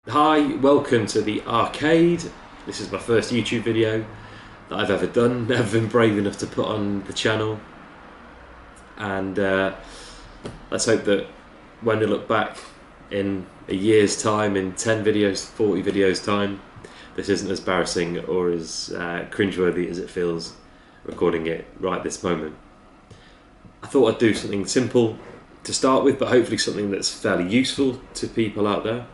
Hi, welcome to the arcade. This is my first YouTube video that I've ever done. Never been brave enough to put on the channel, and let's hope that when we look back in a year's time, in 10 videos, 40 videos time, this isn't as embarrassing or as cringeworthy as it feels recording it right this moment. I thought I'd do something simple to start with, but hopefully something that's fairly useful to people out there.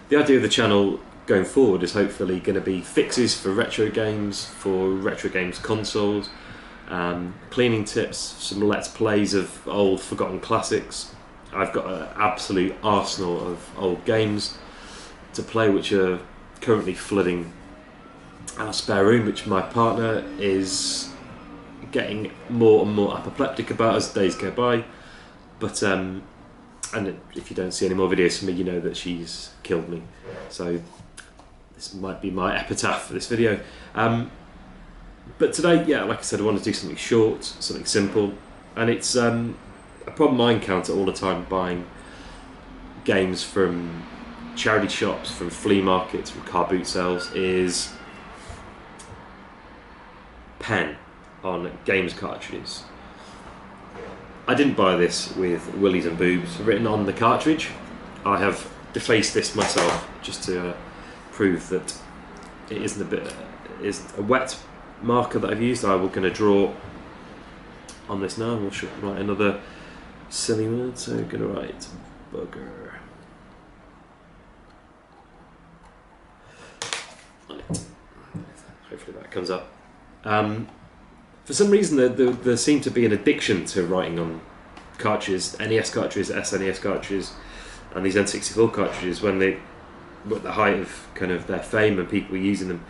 The idea of the channel going forward is hopefully going to be fixes for retro games consoles, cleaning tips, some let's plays of old forgotten classics. I've got an absolute arsenal of old games to play which are currently flooding our spare room, which my partner is getting more and more apoplectic about as days go by. But and if you don't see any more videos from me, you know that she's killed me. So this might be my epitaph for this video. But today, yeah, like I said, I want to do something short, something simple. And it's a problem I encounter all the time buying games from charity shops, from flea markets, from car boot sales, is pen on games cartridges. I didn't buy this with willies and boobs written on the cartridge. I have defaced this myself just to prove that it isn't a wet marker that I've used. I'm going to draw on this now. We'll write another silly word. So I'm going to write bugger on it. Hopefully that comes up. For some reason, there seemed to be an addiction to writing on cartridges, NES cartridges, SNES cartridges, and these N64 cartridges when they were at the height of kind of their fame and people were using them,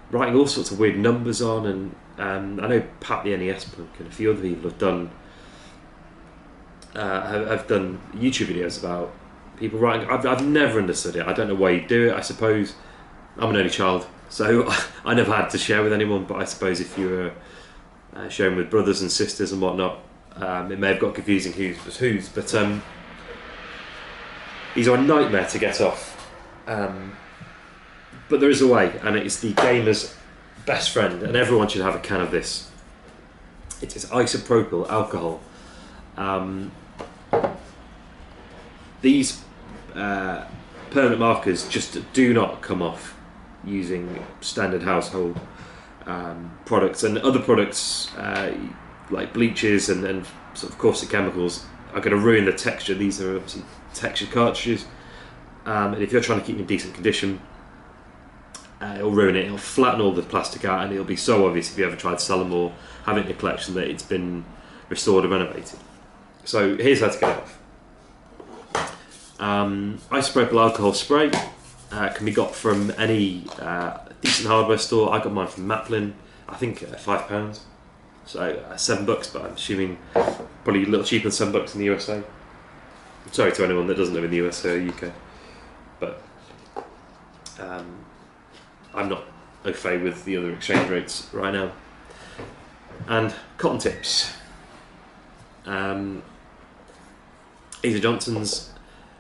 writing all sorts of weird numbers on. And I know Pat the NES Punk and a few other people have done YouTube videos about people writing. I've never understood it. I don't know why you do it. I suppose I'm an only child, so I never had to share with anyone. But I suppose if you were sharing with brothers and sisters and whatnot, it may have got confusing whose was whose, but these are a nightmare to get off. But there is a way, and it's the gamer's best friend, and everyone should have a can of this. It is isopropyl alcohol. These permanent markers just do not come off using standard household products, and other products like bleaches and sort of caustic chemicals are going to ruin the texture. These are obviously textured cartridges, and if you're trying to keep them in decent condition, it'll ruin it. It'll flatten all the plastic out, and it'll be so obvious if you ever try to sell them or have it in your collection that it's been restored or renovated. So here's how to get it off. Isopropyl alcohol spray can be got from any decent hardware store. I got mine from Maplin, I think £5, so $7, but I'm assuming probably a little cheaper than $7 in the USA. Sorry to anyone that doesn't live in the USA or UK, but I'm not au fait with the other exchange rates right now. And cotton tips. These are Johnson's.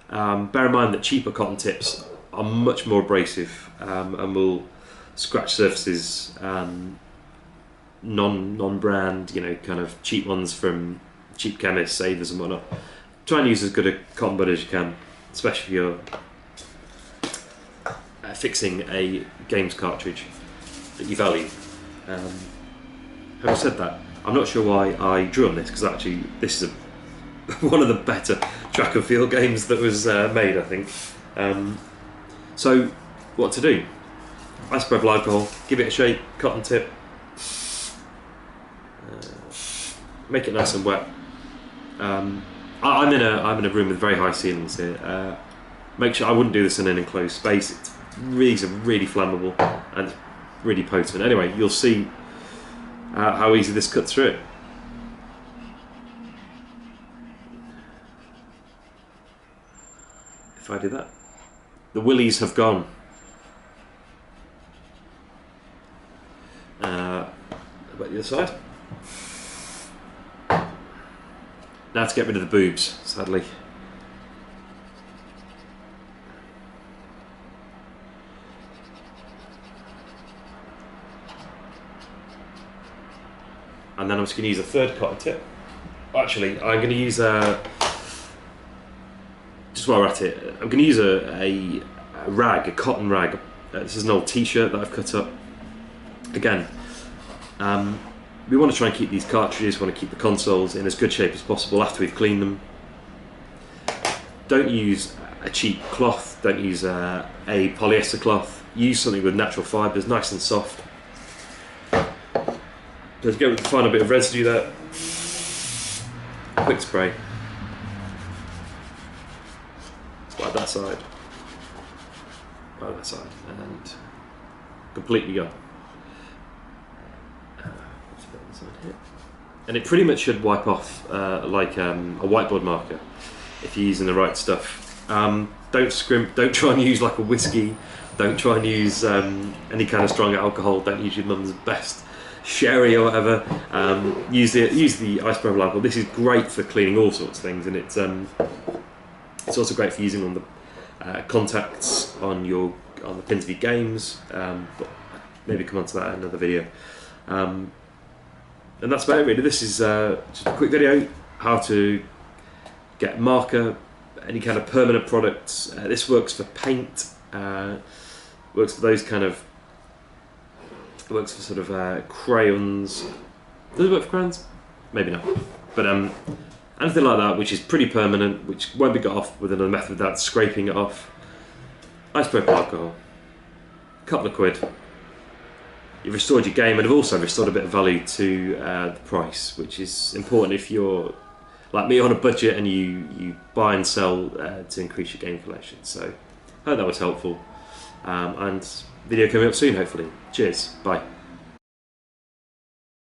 Bear in mind that cheaper cotton tips are much more abrasive and will scratch surfaces. Non-brand, kind of cheap ones from cheap chemists, savers and whatnot. Try and use as good a cotton bud as you can, especially if you're fixing a games cartridge that you value. Having said that, I'm not sure why I drew on this, because actually this is one of the better track and field games that was made, I think. So what to do? Isopropyl alcohol, give it a shake, cotton tip, make it nice and wet. I'm in a room with very high ceilings here. Make sure I wouldn't do this in an enclosed space. These are really flammable and really potent. Anyway, you'll see how easy this cuts through it. If I do that, the willies have gone. About the other side. Now to get rid of the boobs, sadly. and then I'm just going to use a third cotton tip. Actually, I'm going to use just while we're at it, I'm going to use a rag, a cotton rag. This is an old t-shirt that I've cut up. Again, we want to try and keep these cartridges, we want to keep the consoles in as good shape as possible after we've cleaned them. Don't use a cheap cloth, don't use a polyester cloth. Use something with natural fibres, nice and soft. Let's go with the final bit of residue there. Quick spray. Wipe that side. Wipe that side. And completely gone. And it pretty much should wipe off like a whiteboard marker if you're using the right stuff. Don't scrimp, don't try and use like a whiskey, don't try and use any kind of strong alcohol, don't use your mum's best sherry or whatever. Use the ice-proof alcohol. This is great for cleaning all sorts of things, and it's also great for using on the contacts on the pins of your games, but maybe come on to that in another video. And that's about it really. This is just a quick video how to get marker, any kind of permanent products. This works for paint, works for those kind of, it works for sort of crayons. Does it work for crayons? Maybe not. But anything like that which is pretty permanent, which won't be got off with another method without scraping it off. Ice-proof alcohol, a couple of quid. You've restored your game and have also restored a bit of value to the price, which is important if you're like me on a budget and you buy and sell to increase your game collection. So I hope that was helpful, and video coming up soon hopefully. Cheers, bye.